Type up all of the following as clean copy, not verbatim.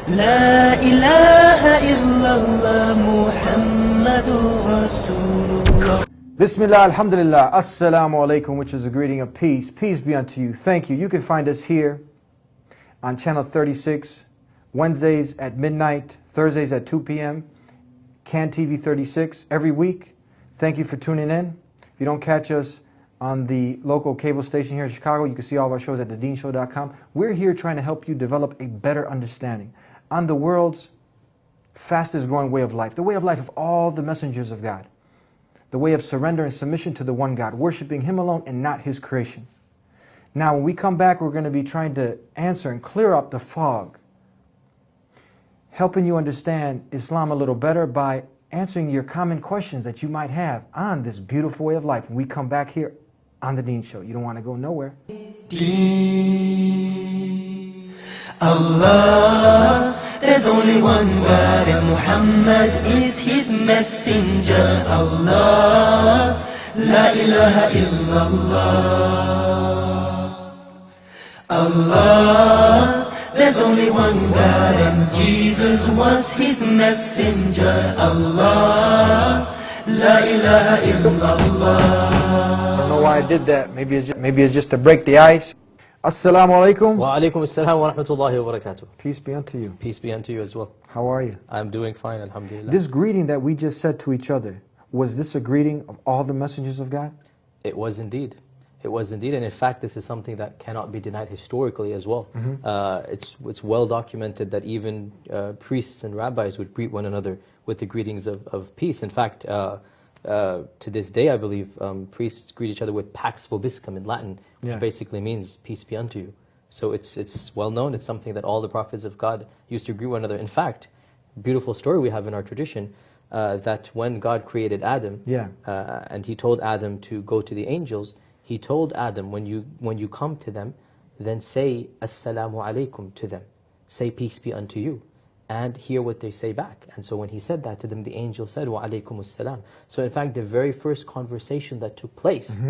لا إله إلا الله محمد رسول الله. Bismillah, alhamdulillah, assalamu alaikum, which is a greeting of peace. Peace be unto you. Thank you. You can find us here on channel 36, Wednesdays at midnight, Thursdays at 2 p.m., Can TV 36 every week. Thank you for tuning in. If you don't catch us on the local cable station here in Chicago, you can see all of our shows at thedeenshow.com. We're here trying to help you develop a better understanding on the world's fastest growing way of life, the way of life of all the messengers of God, the way of surrender and submission to the one God, worshiping Him alone and not His creation. Now, when we come back, we're going to be trying to answer and clear up the fog, helping you understand Islam a little better by answering your common questions that you might have on this beautiful way of life. When we come back here on the Deen Show, you don't want to go nowhere. Deen. Allah, there's only one God and Muhammad is His messenger. Allah, La ilaha illallah. Allah, there's only one God and Jesus was His messenger. Allah, La ilaha illallah. I don't know why I did that. Maybe it's just to break the ice. Assalamu alaikum. Wa alaikum assalam wa rahmatullahi wa barakatuh. Peace be unto you. Peace be unto you as well. How are you? I'm doing fine, alhamdulillah. This greeting that we just said to each other, was this a greeting of all the messengers of God? It was indeed. It was indeed, and in fact this is something that cannot be denied historically as well. It's well documented that even priests and rabbis would greet one another with the greetings of peace. In fact, to this day I believe priests greet each other with Pax Vobiscum in Latin, which basically means peace be unto you. So it's well known, it's something that all the prophets of God used to greet one another. In fact, beautiful story we have in our tradition, that when God created Adam, and He told Adam to go to the angels, He told Adam, when you come to them, then say Assalamu alaikum to them. Say peace be unto you. And hear what they say back. And so when He said that to them, the angel said, Wa alaikum assalam. So in fact, the very first conversation that took place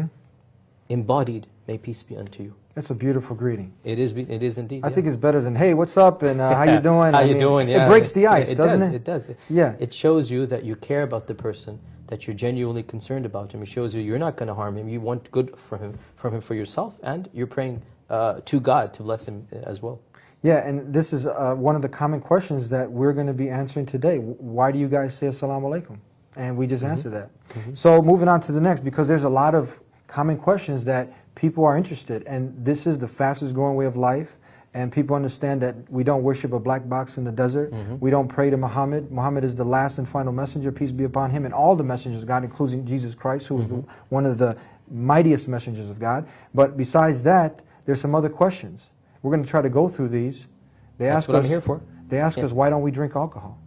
embodied, may peace be unto you. That's a beautiful greeting. It is indeed. I think it's better than, hey, what's up, and how you doing? How you doing? It breaks the ice, doesn't it? It does. Yeah. It shows you that you care about the person, that you're genuinely concerned about him. It shows you you're not going to harm him. You want good from him for yourself, and you're praying to God to bless him as well. Yeah, and this is one of the common questions that we're going to be answering today. Why do you guys say Assalamu alaikum? And we just answered that. So moving on to the next, because there's a lot of common questions that people are interested, and this is the fastest growing way of life, and people understand that we don't worship a black box in the desert. We don't pray to Muhammad. Muhammad is the last and final messenger, peace be upon him, and all the messengers of God, including Jesus Christ, who is one of the mightiest messengers of God. But besides that, there's some other questions. We're going to try to go through these. That's what I'm here for. They ask us, why don't we drink alcohol?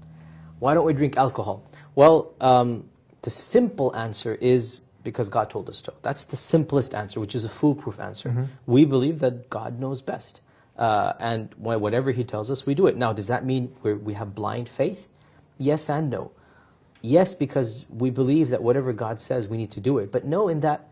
Why don't we drink alcohol? Well, the simple answer is because God told us to. That's the simplest answer, which is a foolproof answer. We believe that God knows best. And whatever He tells us, we do it. Now, does that mean we have blind faith? Yes and no. Yes, because we believe that whatever God says, we need to do it. But no, in that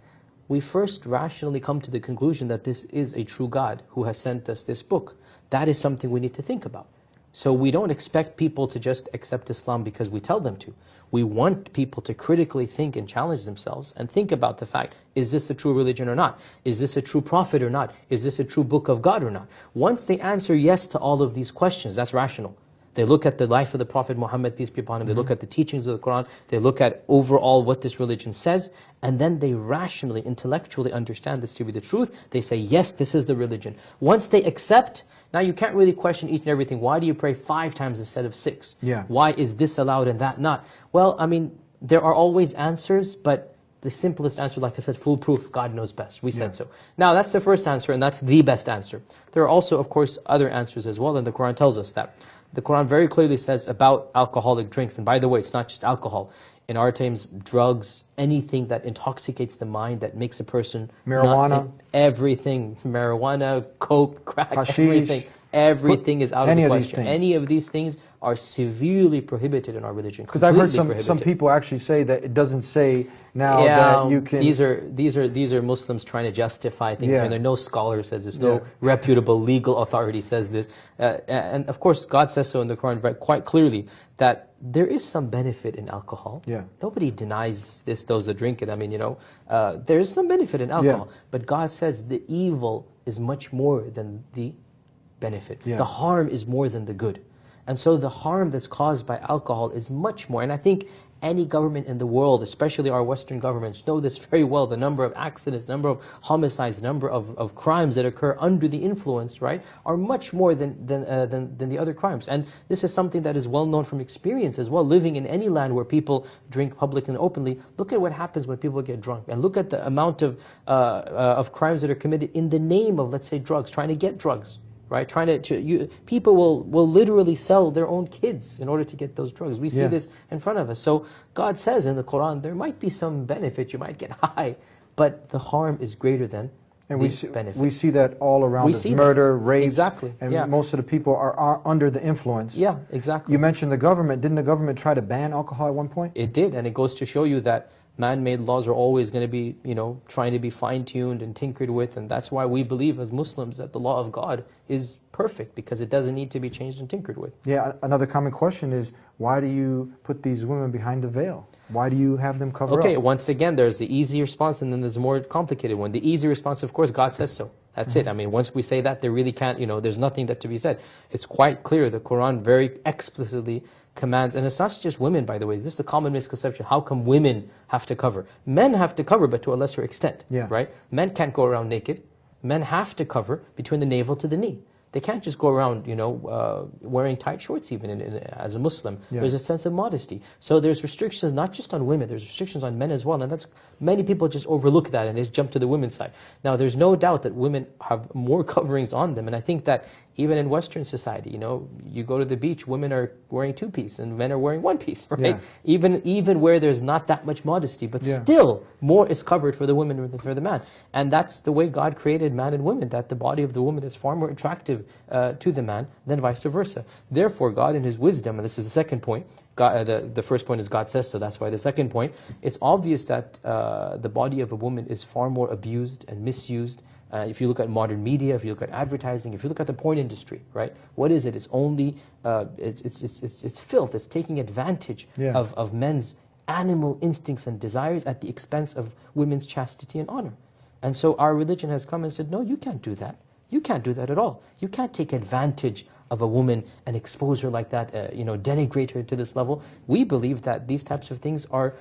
we first rationally come to the conclusion that this is a true God who has sent us this book. That is something we need to think about. So we don't expect people to just accept Islam because we tell them to. We want people to critically think and challenge themselves and think about the fact, is this a true religion or not? Is this a true prophet or not? Is this a true book of God or not? Once they answer yes to all of these questions, that's rational. They look at the life of the Prophet Muhammad, peace be upon him, they look at the teachings of the Quran, they look at overall what this religion says, and then they rationally, intellectually understand this to be the truth. They say, yes, this is the religion. Once they accept, now you can't really question each and everything. Why do you pray 5 times instead of 6? Why is this allowed and that not? Well, I mean, there are always answers, but the simplest answer, like I said, foolproof, God knows best. We said so. Now, that's the first answer, and that's the best answer. There are also, of course, other answers as well, and the Quran tells us that. The Quran very clearly says about alcoholic drinks, and by the way, it's not just alcohol. In our times, drugs, anything that intoxicates the mind, that makes a person... Marijuana. Everything. Marijuana, coke, crack, Hashish. everything. Everything is out of any the of these question. things. Any of these things are severely prohibited in our religion. Because I've heard Completely some prohibited. people actually say that it doesn't say now Yeah, that you can. these are Muslims trying to justify things. Yeah. And there no scholar says this, no reputable legal authority says this. And of course, God says so in the Quran quite clearly that there is some benefit in alcohol. Yeah. Nobody denies this, those that drink it. I mean, there is some benefit in alcohol. Yeah. But God says the evil is much more than the benefit. Yeah. The harm is more than the good. And so the harm that's caused by alcohol is much more. And I think any government in the world, especially our Western governments, know this very well. The number of accidents, number of homicides, number of crimes that occur under the influence, right, are much more than the other crimes. And this is something that is well known from experience as well. Living in any land where people drink publicly and openly, look at what happens when people get drunk. And look at the amount of crimes that are committed in the name of, let's say, drugs, trying to get drugs. Right, people will literally sell their own kids in order to get those drugs. We see this in front of us. So God says in the Quran, there might be some benefit, you might get high, but the harm is greater than the benefit. We see that all around us. Murder, rape, exactly. And most of the people are under the influence. Yeah, exactly. You mentioned the government. Didn't the government try to ban alcohol at one point? It did, and it goes to show you that man-made laws are always going to be, trying to be fine-tuned and tinkered with, and that's why we believe as Muslims that the law of God is perfect, because it doesn't need to be changed and tinkered with. Yeah, another common question is, why do you put these women behind the veil? Why do you have them cover up? Okay, once again, there's the easy response, and then there's a more complicated one. The easy response, of course, God says so. That's it. I mean, once we say that, there really can't, there's nothing that to be said. It's quite clear. The Quran very explicitly commands, and it's not just women, by the way. This is the common misconception. How come women have to cover? Men have to cover, but to a lesser extent, right? Men can't go around naked. Men have to cover between the navel to the knee. They can't just go around, wearing tight shorts even as a Muslim. There's a sense of modesty. So there's restrictions not just on women, there's restrictions on men as well. And many people just overlook that and they just jump to the women's side. Now there's no doubt that women have more coverings on them. And I think that even in Western society, you go to the beach, women are wearing two-piece and men are wearing one-piece, right? Even where there's not that much modesty, but still more is covered for the woman than for the man. And that's the way God created man and women, that the body of the woman is far more attractive to the man than vice versa. Therefore, God in His wisdom, and this is the second point, the first point is God says so, that's why the second point, it's obvious that the body of a woman is far more abused and misused. If you look at modern media, if you look at advertising, if you look at the porn industry, right? What is it? It's only, it's filth. It's taking advantage of men's animal instincts and desires at the expense of women's chastity and honor. And so our religion has come and said, no, you can't do that. You can't do that at all. You can't take advantage of a woman and expose her like that, denigrate her to this level. We believe that these types of things are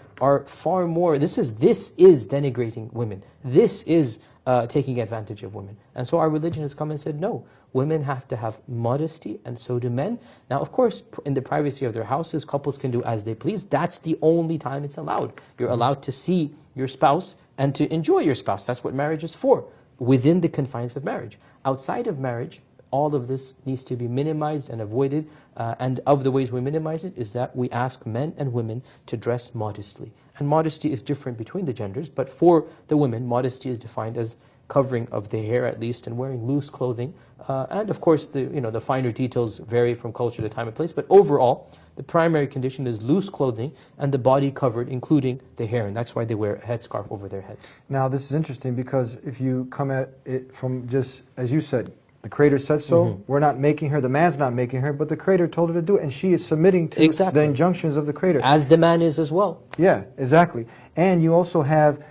far more, this is denigrating women. This is taking advantage of women. And so our religion has come and said, no, women have to have modesty, and so do men. Now, of course, in the privacy of their houses, couples can do as they please. That's the only time it's allowed. You're allowed to see your spouse and to enjoy your spouse. That's what marriage is for, within the confines of marriage. Outside of marriage, all of this needs to be minimized and avoided. And of the ways we minimize it is that we ask men and women to dress modestly. And modesty is different between the genders, but for the women, modesty is defined as covering of the hair at least, and wearing loose clothing. And of course, the finer details vary from culture to time and place, but overall, the primary condition is loose clothing and the body covered, including the hair, and that's why they wear a headscarf over their heads. Now, this is interesting because if you come at it from just, as you said, the Creator said so, we're not making her, the man's not making her, but the Creator told her to do it, and she is submitting to the injunctions of the Creator. As the man is as well. Yeah, exactly. And you also have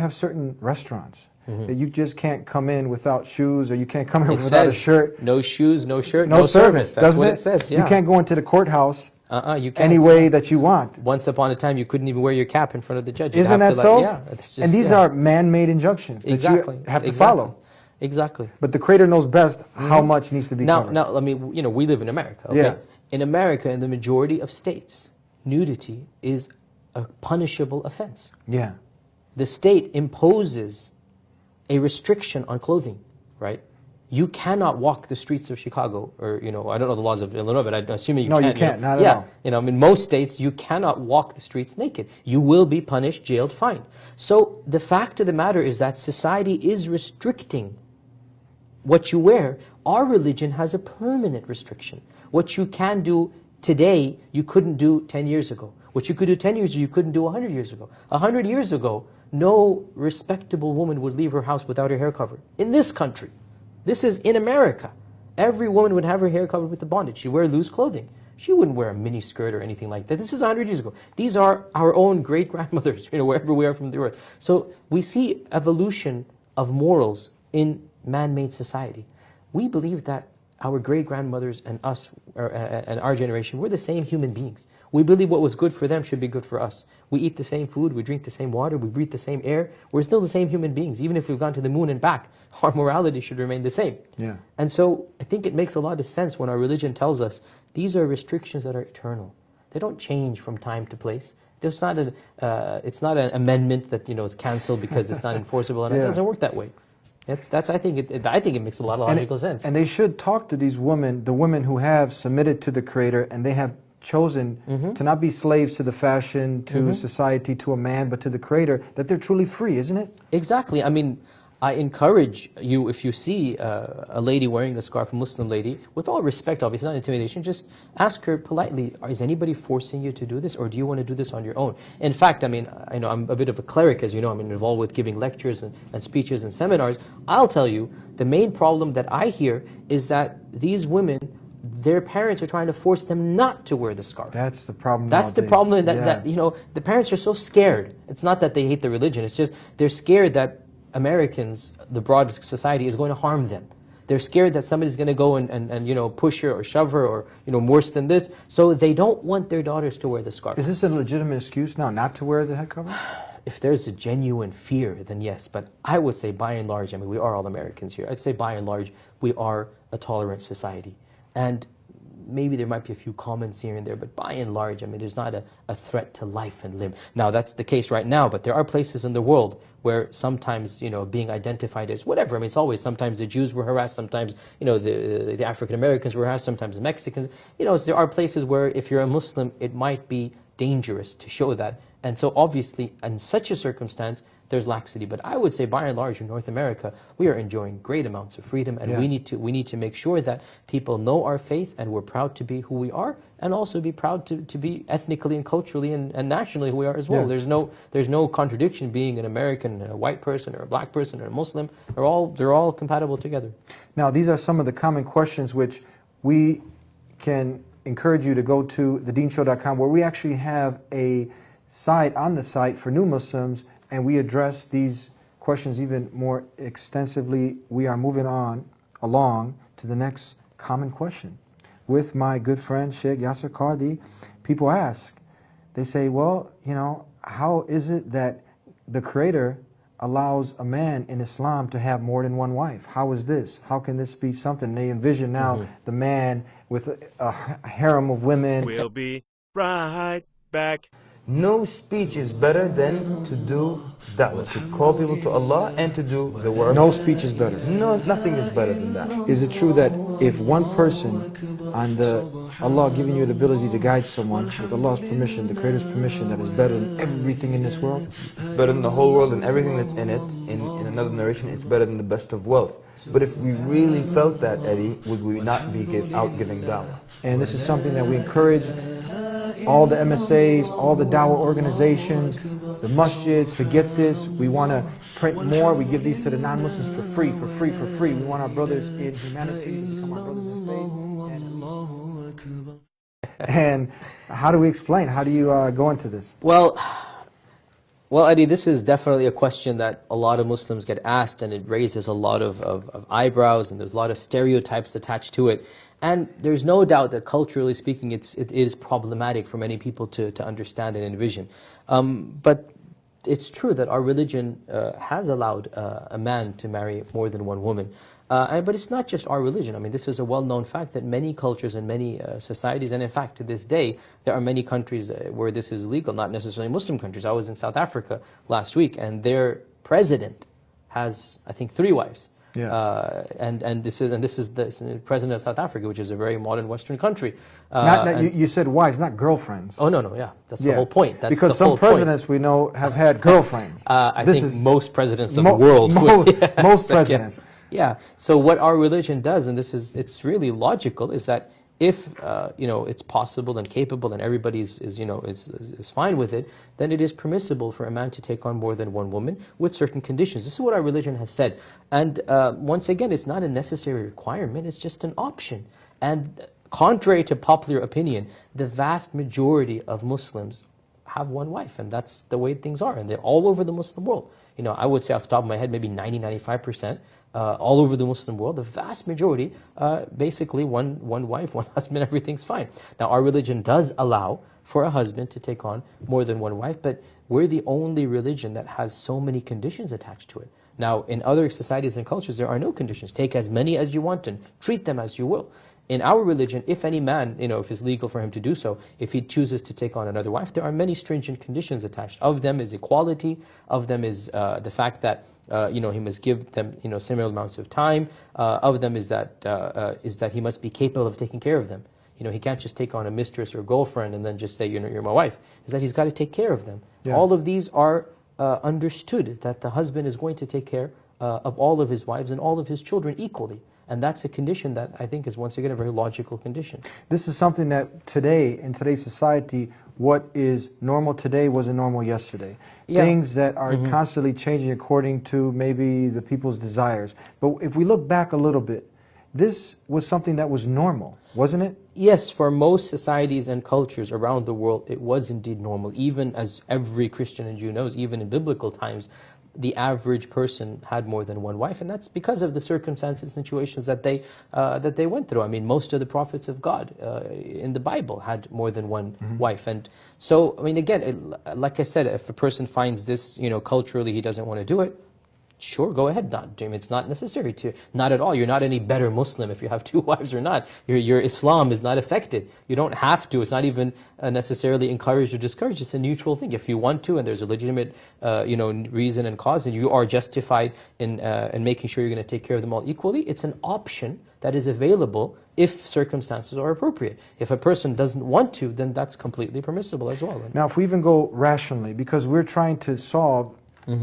certain restaurants that you just can't come in without shoes, or you can't come in without a shirt. No shoes, no shirt, no service. That's what it says, yeah. You can't go into the courthouse you can't, any way that you want. Once upon a time, you couldn't even wear your cap in front of the judge. Isn't that so? Yeah, it's just, and these are man-made injunctions that you have to follow. Exactly. But the Creator knows best how much needs to be covered. Now, I mean, we live in America, okay? Yeah. In America, in the majority of states, nudity is a punishable offense. Yeah. The state imposes a restriction on clothing, right? You cannot walk the streets of Chicago, or, I don't know the laws of Illinois, but I'm assuming you can't. No, you can't, not at all. Yeah, in most states, you cannot walk the streets naked. You will be punished, jailed, fined. So the fact of the matter is that society is restricting what you wear, our religion has a permanent restriction. What you can do today, you couldn't do 10 years ago. What you could do 10 years ago, you couldn't do 100 years ago. 100 years ago, no respectable woman would leave her house without her hair covered. In this country, this is in America. Every woman would have her hair covered with a bondage. She'd wear loose clothing. She wouldn't wear a mini skirt or anything like that. This is 100 years ago. These are our own great-grandmothers, wherever we are from the earth. So we see evolution of morals in man-made society. We believe that our great-grandmothers and us, and our generation, we're the same human beings. We believe what was good for them should be good for us. We eat the same food, we drink the same water, we breathe the same air. We're still the same human beings. Even if we've gone to the moon and back, our morality should remain the same. Yeah. And so I think it makes a lot of sense when our religion tells us these are restrictions that are eternal. They don't change from time to place. It's not an amendment that is cancelled because it's not enforceable, and it doesn't work that way. I think it makes a lot of logical sense. And they should talk to these women, the women who have submitted to the Creator, and they have chosen to not be slaves to the fashion, to society, to a man, but to the Creator, that they're truly free, isn't it? Exactly. I mean, I encourage you, if you see a lady wearing a scarf, a Muslim lady, with all respect, obviously, not intimidation, just ask her politely, is anybody forcing you to do this, or do you want to do this on your own? In fact, I mean, I'm a bit of a cleric, as you know. I'm involved with giving lectures and speeches and seminars. I'll tell you, the main problem that I hear is that these women, their parents are trying to force them not to wear the scarf. That's the problem. That's the problem, that the parents are so scared. It's not that they hate the religion, it's just they're scared that Americans, the broad society, is going to harm them. They're scared that somebody's going to go and push her or shove her or worse than this. So they don't want their daughters to wear the scarf. Is this a legitimate excuse now not to wear the head cover? If there's a genuine fear, then yes. But I would say by and large, I mean, we are all Americans here. I'd say by and large, we are a tolerant society. And maybe there might be a few comments here and there, but by and large, I mean, there's not a threat to life and limb. Now, that's the case right now, but there are places in the world where sometimes, being identified as whatever, I mean, it's always, sometimes the Jews were harassed, sometimes, the African Americans were harassed, sometimes the Mexicans. There are places where if you're a Muslim, it might be dangerous to show that. And so obviously, in such a circumstance, there's laxity. But I would say by and large in North America, we are enjoying great amounts of freedom, and we need to make sure that people know our faith, and we're proud to be who we are, and also be proud to be ethnically and culturally and nationally who we are as well. There's no contradiction being an American, a white person, or a black person, or a Muslim. They're all compatible together. Now, these are some of the common questions which we can encourage you to go to thedeenshow.com, where we actually have a site on the site for new Muslims, and we address these questions even more extensively. We are moving along to the next common question. With my good friend Shaykh Yasir Qahdi, people ask, they say, well, how is it that the Creator allows a man in Islam to have more than one wife? How is this? How can this be something? They envision now the man with a harem of women. We'll be right back. No speech is better than to do da'wah, to call people to Allah and to do the work. No speech is better. No, nothing is better than that. Is it true that if one person, Allah giving you the ability to guide someone with Allah's permission, the Creator's permission, that is better than everything in this world? Better than the whole world and everything that's in it. In another narration, it's better than the best of wealth. But if we really felt that, Eddie, would we not be out giving da'wah? And this is something that we encourage all the MSAs, all the dawah organizations, the masjids to get this. We want to print more. We give these to the non-Muslims for free. We want our brothers in humanity to become our brothers in faith. And how do we explain? How do you go into this? Well, Eddie, this is definitely a question that a lot of Muslims get asked, and it raises a lot of eyebrows, and there's a lot of stereotypes attached to it. And there's no doubt that culturally speaking, it is problematic for many people to understand and envision. But it's true that our religion has allowed a man to marry more than one woman. But it's not just our religion. I mean, this is a well-known fact that many cultures and many societies, and in fact to this day, there are many countries where this is legal, not necessarily Muslim countries. I was in South Africa last week, and their president has, I think, 3 wives. Yeah. And this is the president of South Africa, which is a very modern Western country. You said wives, not girlfriends. Oh no, yeah, that's the whole point. That's because the whole some presidents we know have had girlfriends. I think most presidents of the world. Most presidents. Yeah. So what our religion does, and it's really logical, is that if it's possible and capable and everybody is fine with it, then it is permissible for a man to take on more than one woman with certain conditions. This is what our religion has said. And once again, it's not a necessary requirement, it's just an option. And contrary to popular opinion, the vast majority of Muslims have one wife, and that's the way things are, and they're all over the Muslim world. I would say off the top of my head, maybe 90-95%. All over the Muslim world, the vast majority, basically one wife, one husband, everything's fine. Now, our religion does allow for a husband to take on more than one wife, but we're the only religion that has so many conditions attached to it. Now, in other societies and cultures, there are no conditions. Take as many as you want and treat them as you will. In our religion, if any man, if it's legal for him to do so, if he chooses to take on another wife, there are many stringent conditions attached. Of them is equality. Of them is the fact that he must give them similar amounts of time. Of them is that he must be capable of taking care of them. He can't just take on a mistress or girlfriend and then just say, you're my wife. Is that he's got to take care of them. Yeah. All of these are understood, that the husband is going to take care of all of his wives and all of his children equally. And that's a condition that I think is, once again, a very logical condition. This is something that today, in today's society, what is normal today wasn't normal yesterday. Yeah. Things that are constantly changing according to maybe the people's desires. But if we look back a little bit, this was something that was normal, wasn't it? Yes, for most societies and cultures around the world, it was indeed normal. Even as every Christian and Jew knows, even in biblical times, the average person had more than one wife, and that's because of the circumstances and situations that they went through. I mean, most of the prophets of God in the Bible had more than one wife, and so, I mean, again, like I said, if a person finds this, culturally he doesn't want to do it, sure, go ahead. It's not necessary to. Not at all. You're not any better Muslim if you have two wives or not. Your Islam is not affected. You don't have to. It's not even necessarily encouraged or discouraged. It's a neutral thing. If you want to, and there's a legitimate, reason and cause, and you are justified in making sure you're going to take care of them all equally, it's an option that is available if circumstances are appropriate. If a person doesn't want to, then that's completely permissible as well. Now, if we even go rationally, because we're trying to solve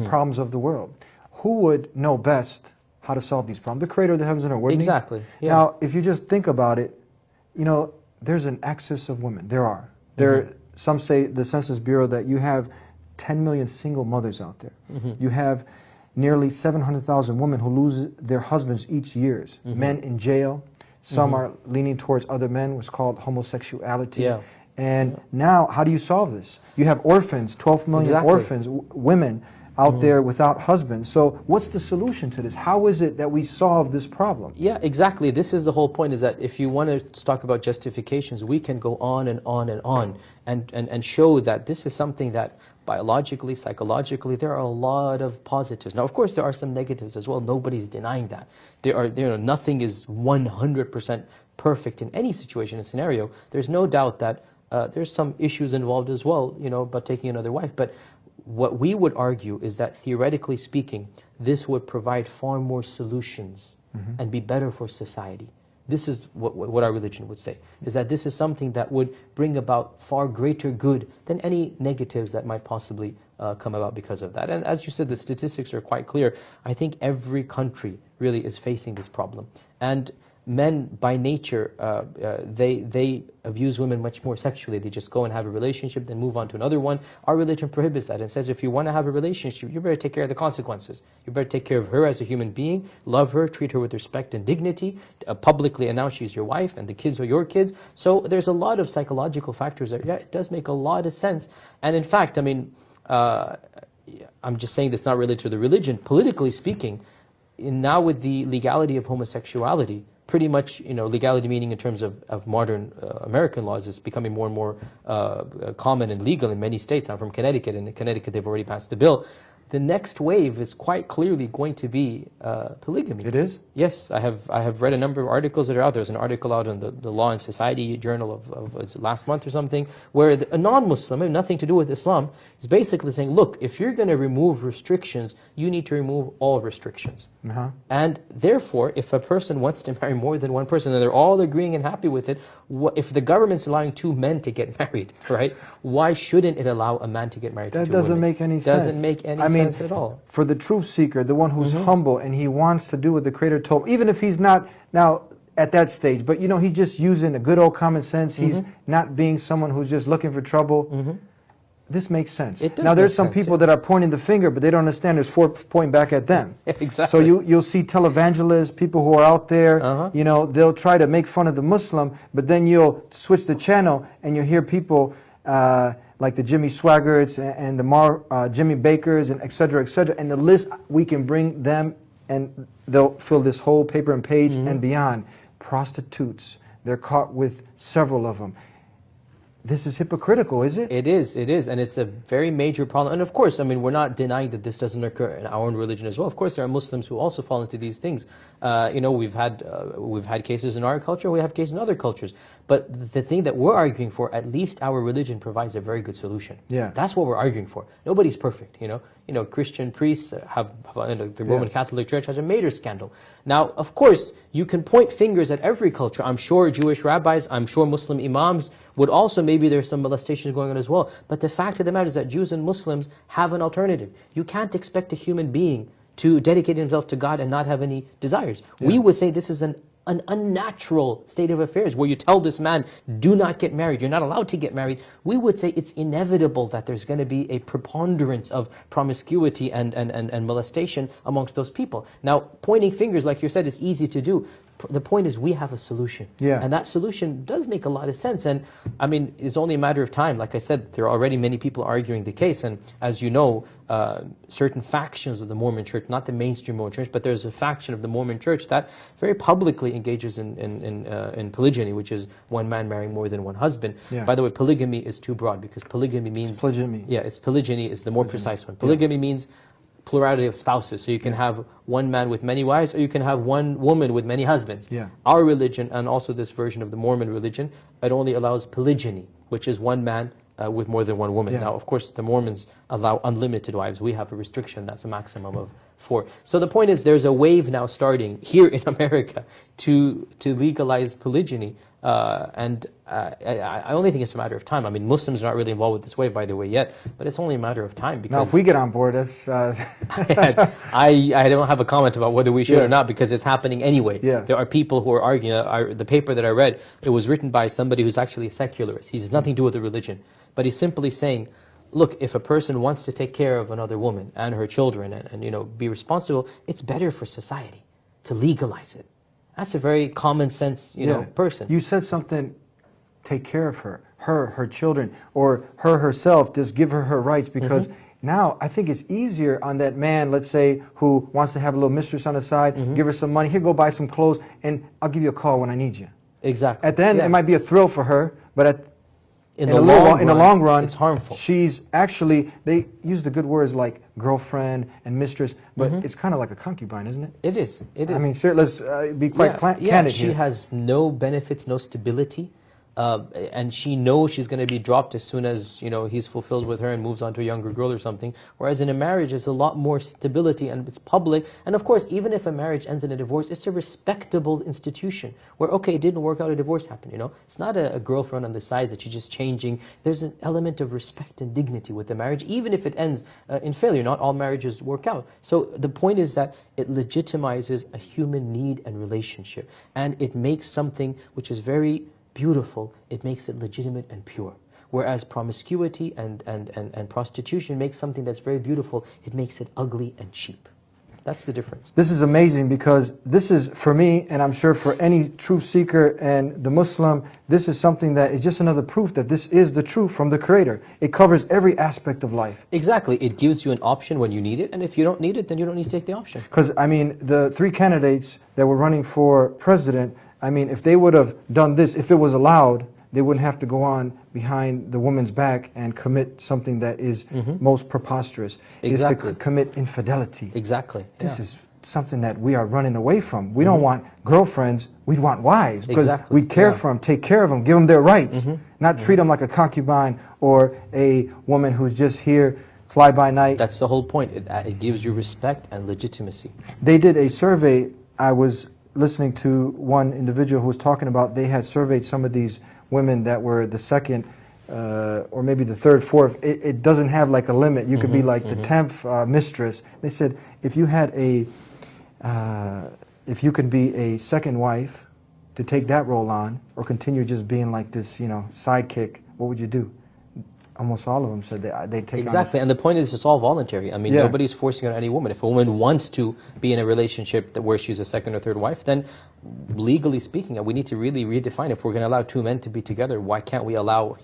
problems of the world, who would know best how to solve these problems? The creator of the heavens and earth, wouldn't he? Exactly. Yeah. Now, if you just think about it, there's an excess of women. There are. Some say, the Census Bureau, that you have 10 million single mothers out there. You have nearly 700,000 women who lose their husbands each year. Men in jail. Some are leaning towards other men, what's called homosexuality. Yeah. And now, how do you solve this? You have orphans, 12 million orphans, women out there without husbands. So what's the solution to this? How is it that we solve this problem? Yeah, exactly. This is the whole point, is that if you want to talk about justifications, we can go on and on and on and show that this is something that biologically, psychologically, there are a lot of positives. Now, of course, there are some negatives as well. Nobody's denying that. Nothing is 100% perfect in any situation and scenario. There's no doubt that there's some issues involved as well, about taking another wife. But what we would argue is that, theoretically speaking, this would provide far more solutions and be better for society. This is what our religion would say, is that this is something that would bring about far greater good than any negatives that might possibly come about because of that. And as you said, the statistics are quite clear. I think every country really is facing this problem. And men, by nature, they abuse women much more sexually. They just go and have a relationship, then move on to another one. Our religion prohibits that and says, if you want to have a relationship, you better take care of the consequences. You better take care of her as a human being, love her, treat her with respect and dignity, publicly announce she's your wife and the kids are your kids. So there's a lot of psychological factors that, it does make a lot of sense. And in fact, I mean, I'm just saying this not related to the religion. Politically speaking, now with the legality of homosexuality, pretty much, legality meaning in terms of modern American laws, is becoming more and more common and legal in many states. I'm from Connecticut, and in Connecticut they've already passed the bill. The next wave is quite clearly going to be polygamy. It is? Yes, I have read a number of articles that are out. There's an article out in the Law and Society Journal of last month or something, where a non-Muslim, nothing to do with Islam, is basically saying, look, if you're going to remove restrictions, you need to remove all restrictions. And therefore, if a person wants to marry more than one person, and they're all agreeing and happy with it, if the government's allowing two men to get married, right, why shouldn't it allow a man to get married to two women? That doesn't make any sense. Doesn't make any sense. mean, sense at all. for the truth seeker, the one who's humble and he wants to do what the Creator told, even if he's not now at that stage, but you know, he's just using a good old common sense. He's not being someone who's just looking for trouble. This makes sense. It does now, there's make some sense, people yeah. that are pointing the finger, but they don't understand there's four pointing back at them. Exactly. So you'll see televangelists, people who are out there, you know, they'll try to make fun of the Muslim, but then you'll switch the channel and you'll hear people like the Jimmy Swaggarts and the Jimmy Bakers and et cetera, and the list, we can bring them and they'll fill this whole paper and page and beyond. Prostitutes, they're caught with several of them. This is hypocritical, is it? It is, and it's a very major problem. And of course, I mean, we're not denying that this doesn't occur in our own religion as well. Of course, there are Muslims who also fall into these things. You know, we've had cases in our culture, we have cases in other cultures. But the thing that we're arguing for, at least our religion provides a very good solution. Yeah. That's what we're arguing for. Nobody's perfect, you know. You know, Christian priests have the Roman Catholic Church has a major scandal. Now, of course, you can point fingers at every culture. I'm sure Jewish rabbis, I'm sure Muslim imams would also, maybe there's some molestations going on as well. But the fact of the matter is that Jews and Muslims have an alternative. You can't expect a human being to dedicate himself to God and not have any desires. We would say this is an unnatural state of affairs where you tell this man, do not get married, you're not allowed to get married. We would say it's inevitable that there's going to be a preponderance of promiscuity and molestation amongst those people. Now, pointing fingers, like you said, is easy to do. The point is we have a solution. Yeah. And that solution does make a lot of sense. And I mean, it's only a matter of time. Like I said, there are already many people arguing the case. And as you know, certain factions of the Mormon Church, not the mainstream Mormon Church, but there's a faction of the Mormon Church that very publicly engages in polygyny, which is one man marrying more than one husband. Yeah. By the way, polygamy is too broad because polygamy means... It's polygyny. Yeah, it's polygyny is the more precise one. Polygamy means plurality of spouses. So you can have one man with many wives, or you can have one woman with many husbands. Yeah. Our religion, and also this version of the Mormon religion, it only allows polygyny, which is one man with more than one woman. Yeah. Now, of course, the Mormons allow unlimited wives. We have a restriction that's a maximum of 4. So the point is, there's a wave now starting here in America to legalize polygyny. I only think it's a matter of time. I mean, Muslims are not really involved with this wave, by the way, yet, but it's only a matter of time. Because Now, if we get on board, that's... I don't have a comment about whether we should or not, because it's happening anyway. Yeah. There are people who are arguing. The paper that I read, it was written by somebody who's actually a secularist. He has nothing to do with the religion. But he's simply saying, look, if a person wants to take care of another woman and her children and you know, be responsible, it's better for society to legalize it. That's a very common sense, you know, person. You said something, take care of her children, or her herself, just give her her rights, because now I think it's easier on that man, let's say, who wants to have a little mistress on the side, give her some money, here, go buy some clothes, and I'll give you a call when I need you. Exactly. At the end, it might be a thrill for her, but in the long run, it's harmful. She's actually, they use the good words like girlfriend and mistress, but it's kind of like a concubine, isn't it? It is. It is. I mean, sir, let's be quite candid she here. has no benefits, no stability. And she knows she's going to be dropped as soon as, you know, he's fulfilled with her and moves on to a younger girl or something. Whereas in a marriage, there's a lot more stability and it's public. And of course, even if a marriage ends in a divorce, it's a respectable institution where, okay, it didn't work out, a divorce happened, you know. It's not a girlfriend on the side that you're just changing. There's an element of respect and dignity with the marriage, even if it ends in failure. Not all marriages work out. So the point is that it legitimizes a human need and relationship. And it makes something which is very beautiful, it makes it legitimate and pure. Whereas promiscuity and prostitution makes something that's very beautiful, it makes it ugly and cheap. That's the difference. This is amazing, because this is, for me, and I'm sure for any truth seeker and the Muslim, this is something that is just another proof that this is the truth from the Creator. It covers every aspect of life. Exactly. It gives you an option when you need it, and if you don't need it, then you don't need to take the option. Because, I mean, the 3 candidates that were running for president, I mean, if they would have done this, if it was allowed, they wouldn't have to go on behind the woman's back and commit something that is most preposterous. Exactly. Is to commit infidelity. Exactly. This is something that we are running away from. We don't want girlfriends, we want wives. Because we care for them, take care of them, give them their rights. Not treat them like a concubine or a woman who's just here fly by night. That's the whole point. It gives you respect and legitimacy. They did a survey. I was listening to one individual who was talking about they had surveyed some of these women that were the second or maybe the third, fourth. It doesn't have like a limit. You could be like the 10th mistress. They said if you had if you could be a second wife to take that role on, or continue just being like this, sidekick, what would you do? Almost all of them said they take exactly, and the point is it's all voluntary. I mean, nobody's forcing on any woman. If a woman wants to be in a relationship where she's a second or third wife, then legally speaking, we need to really redefine. If we're going to allow two men to be together, why can't we allow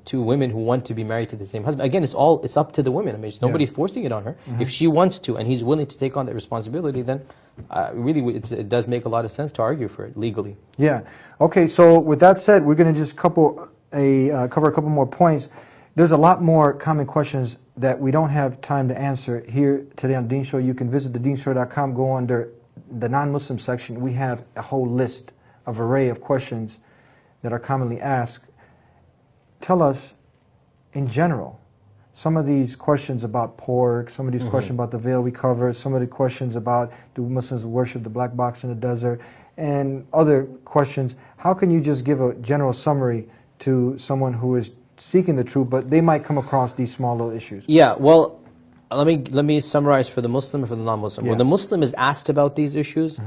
two women who want to be married to the same husband? Again, it's up to the women. I mean, nobody's forcing it on her. If she wants to and he's willing to take on that responsibility, then really it does make a lot of sense to argue for it legally. Yeah. Okay. So with that said, we're going to just cover a couple more points. There's a lot more common questions that we don't have time to answer here today on Deen Show. You can visit thedeenshow.com, go under the non-Muslim section. We have a whole list of array of questions that are commonly asked. Tell us, in general, some of these questions about pork, some of these questions about the veil we cover, some of the questions about do Muslims worship the black box in the desert, and other questions. How can you just give a general summary to someone who is seeking the truth, but they might come across these small little issues? Yeah, well, let me summarize for the Muslim and for the non-Muslim. Yeah. When the Muslim is asked about these issues,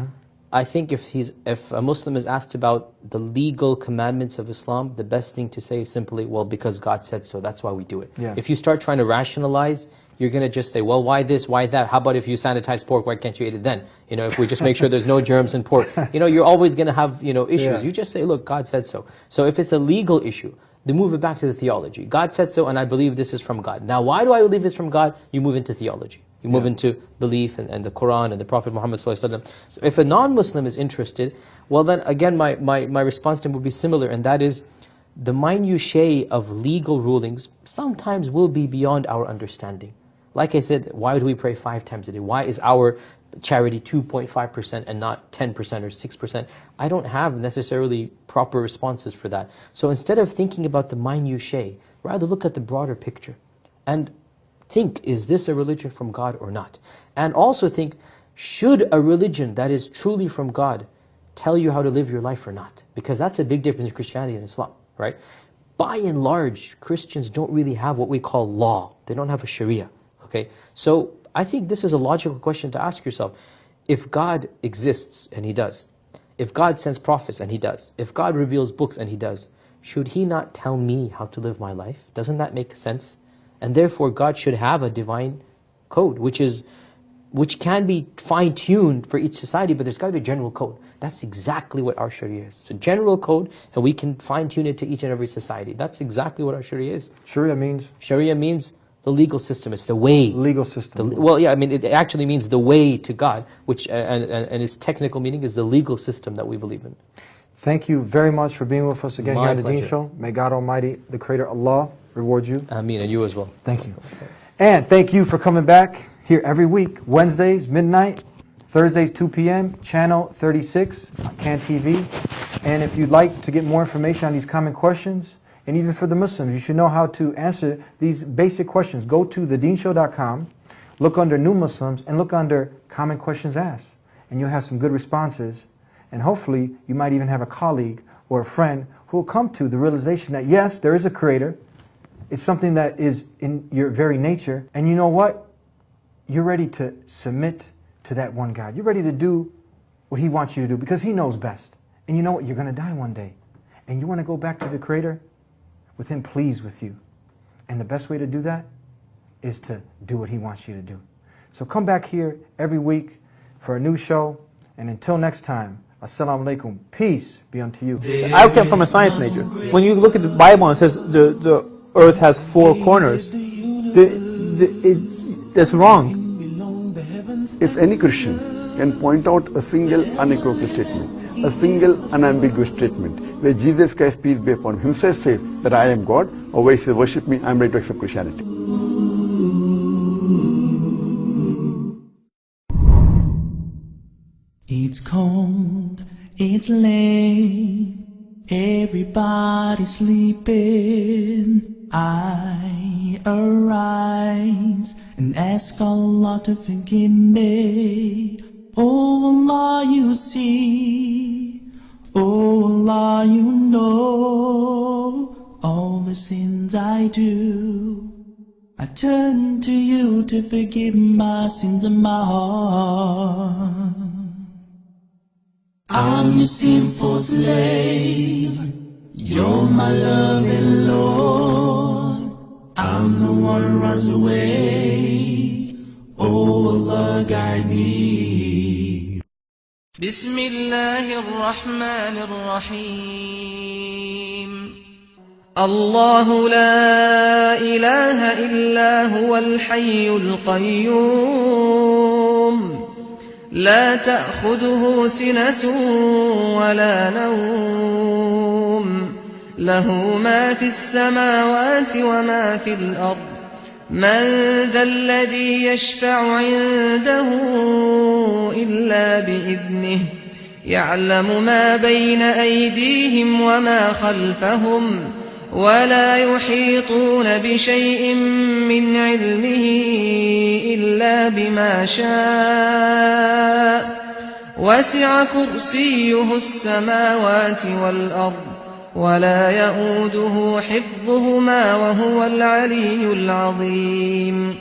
I think if a Muslim is asked about the legal commandments of Islam, the best thing to say is simply, well, because God said so, that's why we do it. Yeah. If you start trying to rationalize, you're going to just say, well, why this, why that? How about if you sanitize pork, why can't you eat it then? If we just make sure there's no germs in pork. You're always going to have, issues. Yeah. You just say, look, God said so. So if it's a legal issue, then move it back to the theology. God said so, and I believe this is from God. Now, why do I believe it's from God? You move into theology. You move into belief and the Quran and the Prophet Muhammad ﷺ. So if a non-Muslim is interested, well then, again, my response to him would be similar, and that is, the minutiae of legal rulings sometimes will be beyond our understanding. Like I said, why do we pray 5 times a day? Why is our charity 2.5% and not 10% or 6%? I don't have necessarily proper responses for that. So instead of thinking about the minutiae, rather look at the broader picture and think, is this a religion from God or not? And also think, should a religion that is truly from God tell you how to live your life or not? Because that's a big difference in Christianity and Islam, right? By and large, Christians don't really have what we call law. They don't have a Sharia, okay? So I think this is a logical question to ask yourself. If God exists, and He does, if God sends prophets, and He does, if God reveals books, and He does, should He not tell me how to live my life? Doesn't that make sense? And therefore God should have a divine code, which can be fine-tuned for each society, but there's got to be a general code. That's exactly what our Sharia is. It's a general code, and we can fine-tune it to each and every society. That's exactly what our Sharia is. Sharia means? Sharia means the legal system. It's the way. Legal system. It actually means the way to God, which and its technical meaning is the legal system that we believe in. Thank you very much for being with us again My here on the Deen pleasure. Show. May God Almighty, the Creator Allah, reward you. Ameen, and you as well. Thank you. And thank you for coming back here every week, Wednesdays, midnight, Thursdays, 2 p.m., channel 36, CAN TV. And if you'd like to get more information on these common questions, and even for the Muslims, you should know how to answer these basic questions. Go to thedeenshow.com, look under New Muslims, and look under Common Questions Asked. And you'll have some good responses. And hopefully, you might even have a colleague or a friend who will come to the realization that, yes, there is a Creator. It's something that is in your very nature. And you know what? You're ready to submit to that one God. You're ready to do what He wants you to do because He knows best. And you know what? You're going to die one day. And you want to go back to the Creator with Him pleased with you. And the best way to do that is to do what He wants you to do. So come back here every week for a new show. And until next time, Assalamu alaikum. Peace be unto you. I came from a science major. When you look at the Bible and it says the earth has 4 corners, that's wrong. If any Christian can point out a single unequivocal statement, a single unambiguous statement, where Jesus Christ, peace be upon him, himself says that I am God, or where he says worship me, I am ready to accept Christianity. It's cold, it's late, everybody's sleeping. I arise and ask Allah to forgive me. Oh Allah, you see, oh Allah, you know. Oh the sins I do. I turn to you to forgive my sins of my heart. I'm your sinful slave, you're my loving Lord. I'm the one who runs away, oh Allah guide me. بسم الله الرحمن الرحيم. الله لا إله إلا هو الحي القيوم لا تأخذه سنة ولا نوم له ما في السماوات وما في الأرض من ذا الذي يشفع عنده إلا بإذنه يعلم ما بين أيديهم وما خلفهم ولا يحيطون بشيء من علمه إلا بما شاء وسع كرسيه السماوات والأرض ولا يؤوده حفظهما وهو العلي العظيم.